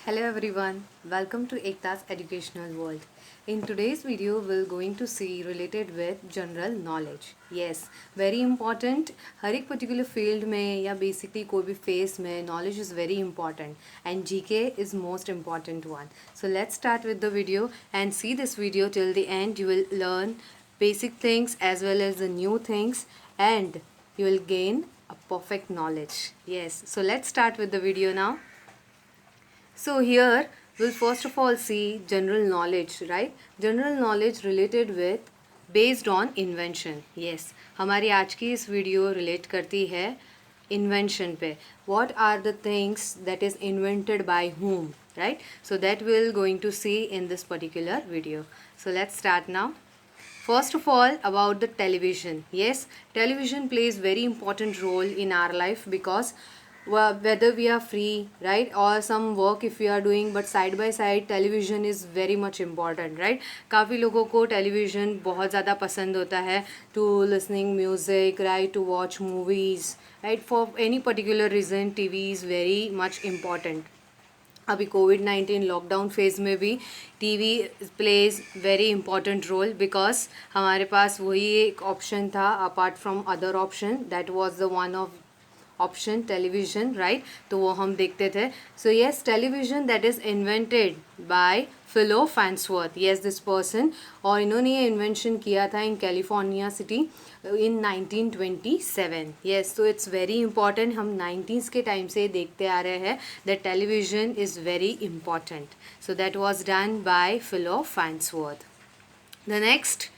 Hello everyone, welcome to Ekta's Educational World. In today's video, we're going to see related with general knowledge. Yes, very important. हर एक particular field में या basically कोई भी phase में knowledge is very important and GK is most important one. So let's start with the video and see this video till the end. You will learn basic things as well as the new things and you will gain a perfect knowledge. Yes, so let's start with the video now. So here we'll first of all see general knowledge, right? General knowledge related with based on invention. Yes, हमारी आज की इस video relate करती है invention पे. What are the things that is invented by whom, right? So that we'll going to see in this particular video. So let's start now. First of all, about the television. Yes, television plays very important role in our life because whether we are free, right, or some work if we are doing, but side by side television is very much important, right? काफ़ी लोगों को television बहुत ज़्यादा पसंद होता है to listening music, right, to watch movies, right? For any particular reason, TV is very much important. अभी कोविड-19 lockdown phase में भी TV plays very important role because हमारे पास वही एक ऑप्शन था apart from other option that was the one of option television, right? तो वो हम देखते थे. So yes, television that is invented by Philo Farnsworth. Yes, this person, और इन्होंने ये इन्वेंशन किया था in California city in 1927. Yes, तो इट्स वेरी इंपॉर्टेंट. हम 90s के टाइम से देखते आ रहे हैं that television is very important. So that was done by Philo Farnsworth. The next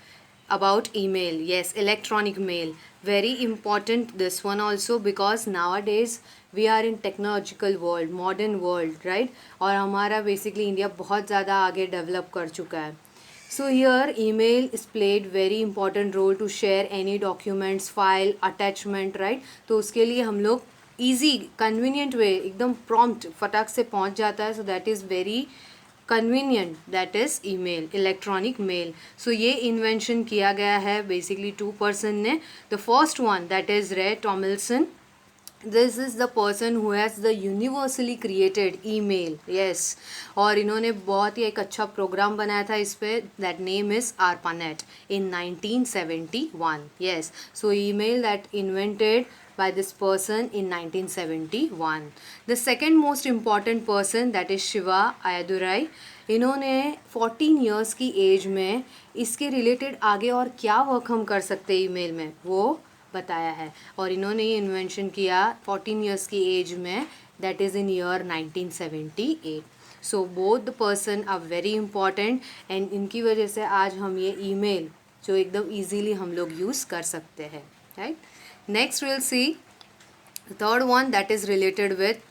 about email. Yes, electronic mail. Very important this one also because nowadays we are in technological world, modern world, right? और हमारा basically India बहुत ज़्यादा आगे develop कर चुका है. So here email is played very important role to share any documents, file, attachment, right? तो उसके लिए हम लोग easy, convenient way, एकदम prompt फटाक से पहुंच जाता है. So that is very convenient, that is email, electronic mail. So ये इन्वेंशन किया गया है बेसिकली टू पर्सन ने. The first one that is Ray Tomlinson. This is the person who has the universally created email. Yes, और इन्होंने बहुत ही एक अच्छा प्रोग्राम बनाया था इस पर. That name is ARPANET in 1971. Yes, so email that invented by this person in 1971. The second most important person that is Shiva Ayadurai. इन्होंने 14 years की एज में इसके रिलेटेड आगे और क्या वर्क हम कर सकते हैं ईमेल में वो बताया है. और इन्होंने ये इन्वेंशन किया 14 years की एज में, that is in year 1978. So both the person are very important and इनकी वजह से आज हम ये ईमेल जो एकदम इजीली हम लोग यूज़ कर सकते हैं, right? Next we'll see the third one that is related with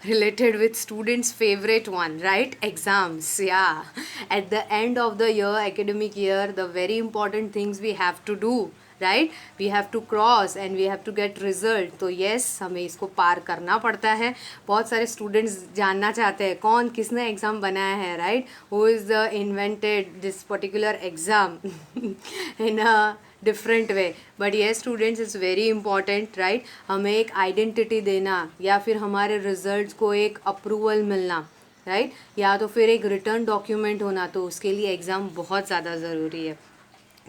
related with students' favorite one, right? Exams. Yeah, at the end of the year, academic year, the very important things we have to do, right? We have to cross and we have to get result. तो yes, हमें इसको पार करना पड़ता है. बहुत सारे students जानना चाहते हैं कौन किसने एग्ज़ाम बनाया है, right? Who is the invented this particular exam in a different way. But ये students is very important, right? हमें एक आइडेंटिटी देना या फिर हमारे रिजल्ट्स को एक अप्रूवल मिलना, राइट? या तो फिर एक रिटर्न डॉक्यूमेंट होना, तो उसके लिए एग्ज़ाम बहुत ज़्यादा ज़रूरी है.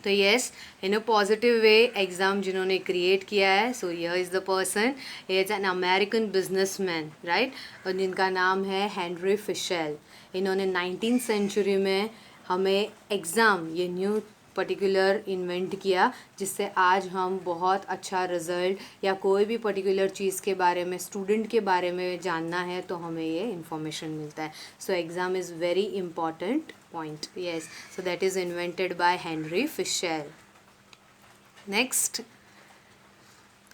तो yes, in a positive way exam जिन्होंने क्रिएट किया है, so here is the person. Is an American businessman, right? और जिनका नाम है हेनरी फिशेल. इन्होंने 19th सेंचुरी में हमें एग्ज़ाम ये न्यू पर्टिकुलर इन्वेंट किया जिससे आज हम बहुत अच्छा रिज़ल्ट या कोई भी पर्टिकुलर चीज़ के बारे में, स्टूडेंट के बारे में जानना है तो हमें ये इन्फॉर्मेशन मिलता है. So exam is very important point. Yes, so that is invented by Henry Fisher. Next,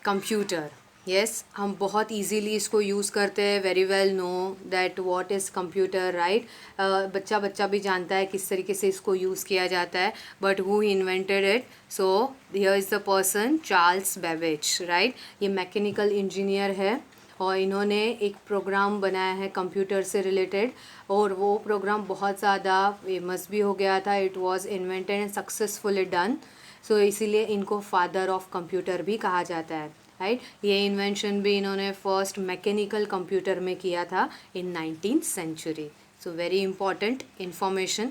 computer. Yes, हम बहुत easily इसको यूज़ करते हैं. Very well know that what is computer, right? बच्चा बच्चा भी जानता है किस तरीके से इसको यूज़ किया जाता है. But who invented it? So here is the person Charles Babbage, right? ये मैकेनिकल इंजीनियर है और इन्होंने एक प्रोग्राम बनाया है कंप्यूटर से रिलेटेड और वो प्रोग्राम बहुत ज़्यादा फेमस भी हो गया था. It was invented and successfully done. So इसीलिए इनको फादर ऑफ कंप्यूटर भी कहा जाता है. राइट. ये इन्वेंशन भी इन्होंने फर्स्ट मैकेनिकल कंप्यूटर में किया था in 19th century. So very important information.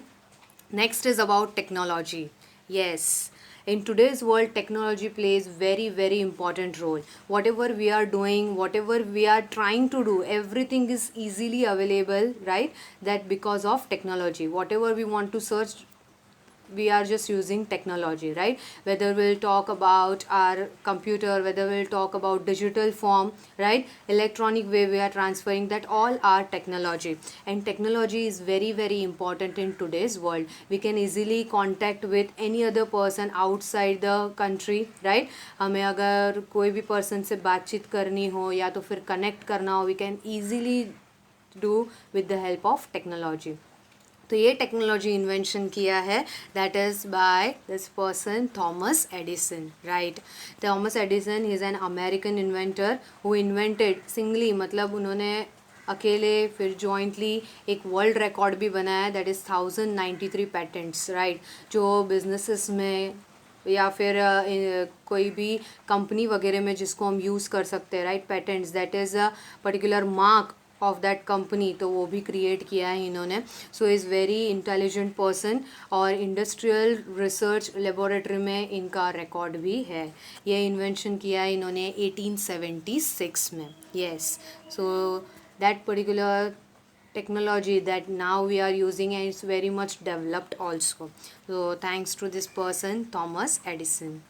Next is about technology. Yes, in today's world, technology plays very important role. Whatever we are doing, whatever we are trying to do, everything is easily available, right? That because of technology. Whatever we want to search, we are just using technology, right? Whether we'll talk about our computer, whether we'll talk about digital form, right, electronic way we are transferring, that all are technology. And technology is very important in today's world. We can easily contact with any other person outside the country, right? हमें अगर कोई भी person से बातचीत करनी हो या तो फिर connect करना हो, we can easily do with the help of technology. तो ये टेक्नोलॉजी इन्वेंशन किया है, that is by this person Thomas Edison, right. Thomas Edison is an American inventor who invented singly, मतलब उन्होंने अकेले फिर जॉइंटली एक वर्ल्ड रिकॉर्ड भी बनाया, दैट इज़ 1093 पैटेंट्स, राइट. जो बिजनेसेस में या फिर कोई भी कंपनी वगैरह में जिसको हम यूज़ कर सकते हैं, right, patents, that is a particular mark of that company, तो वो भी क्रिएट किया है इन्होंने. So is very intelligent person और इंडस्ट्रियल रिसर्च लेबोरेटरी में इनका रिकॉर्ड भी है. ये इन्वेंशन किया है इन्होंने 1876 में. Yes, so that particular technology that now we are using, and it's very much developed also. So thanks to this person Thomas Edison.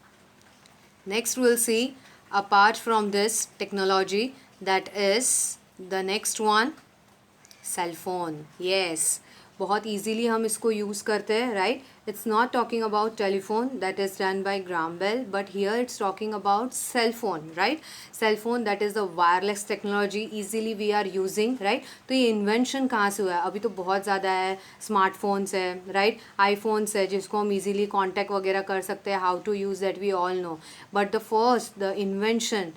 Next we'll see, apart from this technology, that is the next one, cell phone. Yes, बहुत easily हम इसको use करते हैं, right? It's not talking about telephone that is done by Graham Bell, but here it's talking about cell phone, right? Cell phone, that is the wireless technology easily we are using, right? तो ये invention कहाँ से हुआ है? अभी तो बहुत ज़्यादा है, smartphones है, right? iPhones है जिसको हम easily contact वगैरह कर सकते हैं, how to use that we all know. But the invention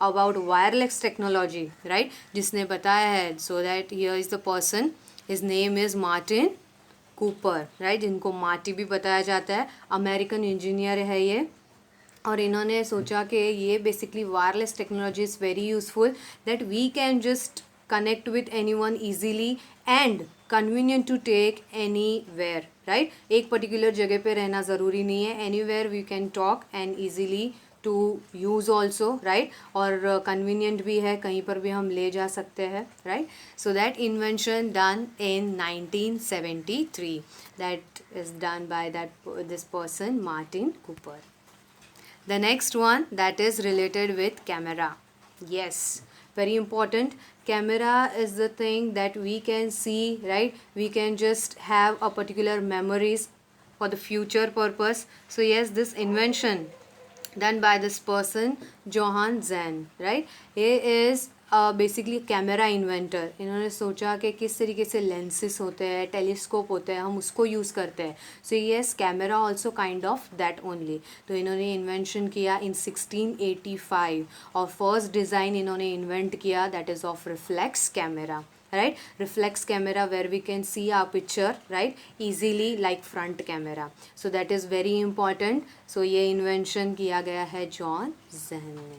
about wireless technology, right, जिसने बताया है, so that here is the person, his name is Martin Cooper, right, जिनको मार्टी भी बताया जाता है. अमेरिकन इंजीनियर है ये, और इन्होंने सोचा कि ये basically wireless technology is very useful, that we can just connect with anyone easily and convenient to take anywhere, right. एक पर्टिकुलर जगह पे रहना ज़रूरी नहीं है, anywhere we can talk and easily to use also, right. और convenient भी है, कहीं पर भी हम ले जा सकते हैं, right. So that invention done in 1973, that is done by this person Martin Cooper. The next one, that is related with camera. Yes, very important. Camera is the thing that we can see, right? We can just have a particular memories for the future purpose. So yes, this invention done by this person Johann Zahn, right? He is basically camera inventor. इन्होंने सोचा कि किस तरीके से lenses होते हैं, telescope होते हैं, हम उसको यूज़ करते हैं. So yes, camera also kind of that only. तो इन्होंने इन्वेंशन किया इन 1685 और फर्स्ट डिज़ाइन इन्होंने इन्वेंट किया, that is of reflex camera, right? Reflex camera where we can see our picture, right, easily like front camera. So that is very important. So ये invention किया गया है जॉन ज़हन ने.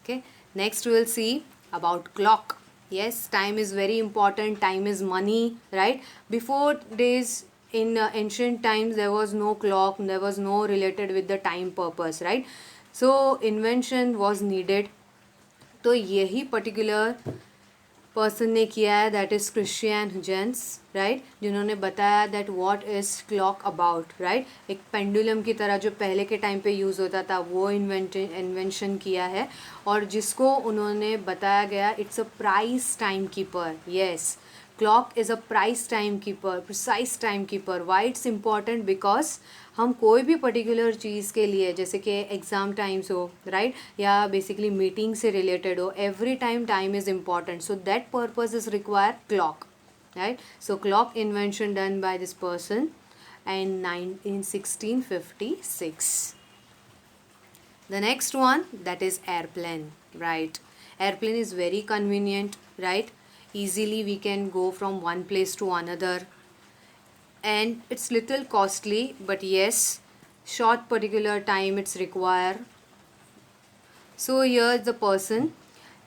Okay, next we will see about clock. Yes, time is very important. Time is money, right? Before days, in ancient times, there was no clock, there was no related with the time purpose, right? So invention was needed. तो यही particular person ने किया है, that is Christian Huygens, right, जिन्होंने बताया that what is clock about, right. एक pendulum की तरह जो पहले के टाइम पे यूज़ होता था, वो इन्वेंशन किया है, और जिसको उन्होंने बताया गया, it's a price time keeper. Yes, clock is a price time keeper, precise time keeper. Why it's important? Because हम कोई भी पर्टिकुलर चीज़ के लिए, जैसे कि एग्ज़ाम टाइम्स हो, राइट, या बेसिकली मीटिंग से रिलेटेड हो, every time time is important. So that purpose is require clock, right. So clock invention done by this person in 1656. The next one, that is airplane, right. Airplane is very convenient, right. Easily we can go from one place to another, and it's little costly, but yes, short particular time it's require so here the person,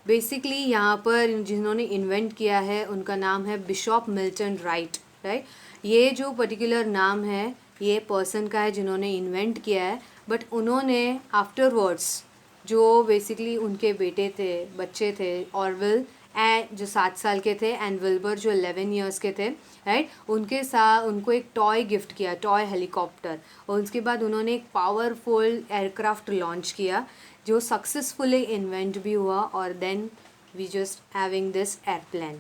basically यहाँ पर जिन्होंने invent किया है उनका नाम है Bishop Milton right, right. ये जो पर्टिकुलर नाम है ये पर्सन का है जिन्होंने इन्वेंट किया है, बट उन्होंने आफ्टरवर्ड्स जो बेसिकली उनके बेटे थे, बच्चे थे, ऑरविल एंड जो 7 साल के थे एंड विल्बर जो 11 ईयर्स के थे, राइट, उनके साथ उनको एक टॉय गिफ्ट किया, टॉय हेलीकॉप्टर, और उसके बाद उन्होंने एक पावरफुल एयरक्राफ्ट लॉन्च किया जो सक्सेसफुली इन्वेंट भी हुआ, और then we just having this aeroplane,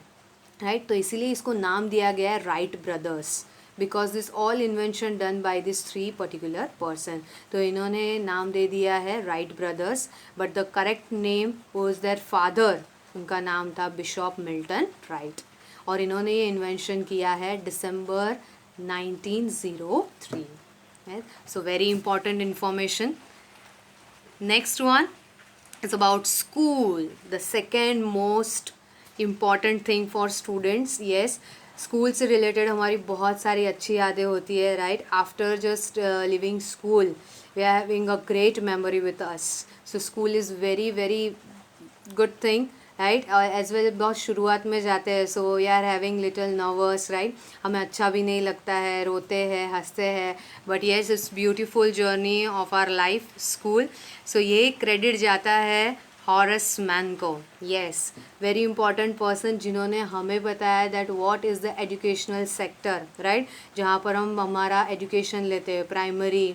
right. तो इसीलिए इसको नाम दिया गया है Wright brothers, because this all invention done by this 3 particular person. तो इन्होंने नाम दे दिया है Wright brothers, but the correct name was their father, उनका नाम था बिशॉप मिल्टन राइट, और इन्होंने ये इन्वेंशन किया है दिसंबर 1903। सो very important information. Next one is about school, the second most important thing for students. Yes, school से रिलेटेड हमारी बहुत सारी अच्छी यादें होती है, right. After just living school we are having a great memory with us. So school is very very good thing, right. As well बहुत शुरुआत में जाते हैं, so we are having little nervous, right. हमें अच्छा भी नहीं लगता है, रोते हैं, हंसते हैं, but yes it's beautiful journey of our life school. So ये क्रेडिट जाता है हॉरस मैन को. येस, वेरी इंपॉर्टेंट पर्सन जिन्होंने हमें बताया that what is the educational sector, right, जहाँ पर हम हमारा एजुकेशन लेते हैं, primary,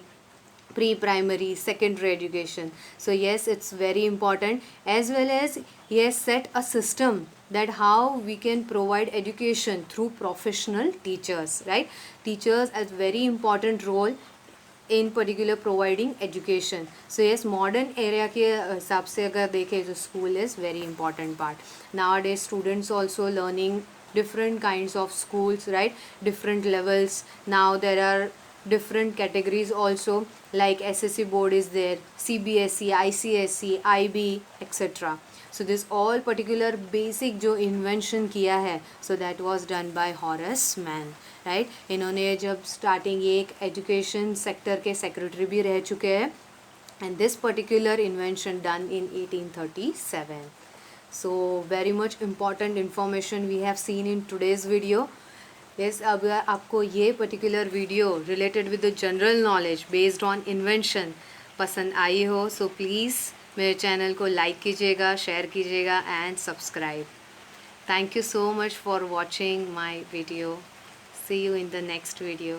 pre-primary, secondary education. So yes, it's very important, as well as he has set a system that how we can provide education through professional teachers, right. Teachers has very important role in particular providing education. So yes, modern area के हिसाब से अगर देखें तो school is very important part. Nowadays students also learning different kinds of schools, right, different levels. Now there are different categories also, like SSC board is there, CBSE, ICSE, IB, etc. So this all particular basic जो invention किया है, so that was done by Horace Mann, right. इन्होंने जब starting ये एक education sector के secretary भी रह चुके हैं, and this particular invention done in 1837. So very much important information we have seen in today's video. Yes, अब आपको ये particular video related with the general knowledge based on invention पसंद आई हो, सो प्लीज़ मेरे चैनल को like कीजिएगा, share कीजिएगा and subscribe. Thank you so much for watching my video. See you in the next video.